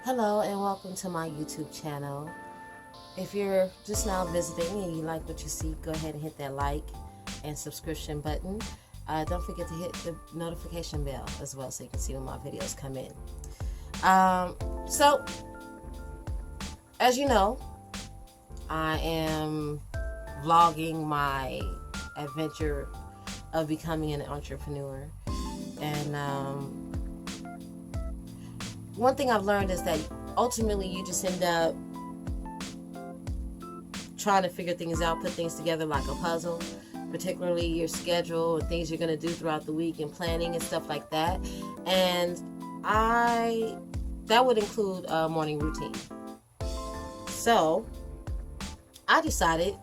Hello and welcome to my YouTube channel. If you're just now visiting and you like what you see, go ahead and hit that like and subscription button. Don't forget to hit the notification bell as well so you can see when my videos come in. So, as you know, I am vlogging my adventure of becoming an entrepreneur. And one thing I've learned is that ultimately you just end up trying to figure things out, put things together like a puzzle, particularly your schedule and things you're going to do throughout the week and planning and stuff like that. And that would include a morning routine. So I decided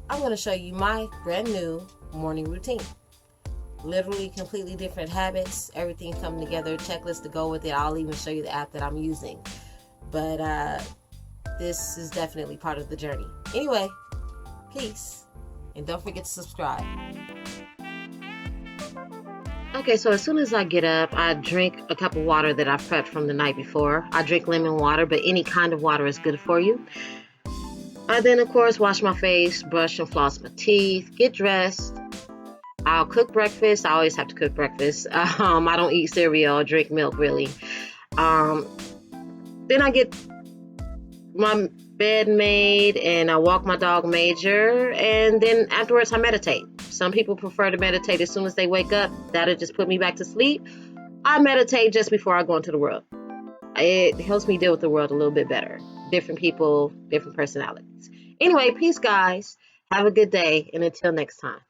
I'm going to show you my brand new morning routine. Literally completely different habits, everything coming together, checklist to go with it. I'll even show you the app that I'm using. But this is definitely part of the journey. Anyway, peace. And don't forget to subscribe. Okay, so as soon as I get up, I drink a cup of water that I've prepped from the night before. I drink lemon water, but any kind of water is good for you. I then, of course, wash my face, brush and floss my teeth, get dressed. I'll cook breakfast. I always have to cook breakfast. I don't eat cereal or drink milk, really. Then I get my bed made and I walk my dog Major. And then afterwards, I meditate. Some people prefer to meditate as soon as they wake up. That'll just put me back to sleep. I meditate just before I go into the world. It helps me deal with the world a little bit better. Different people, different personalities. Anyway, peace, guys. Have a good day. And until next time.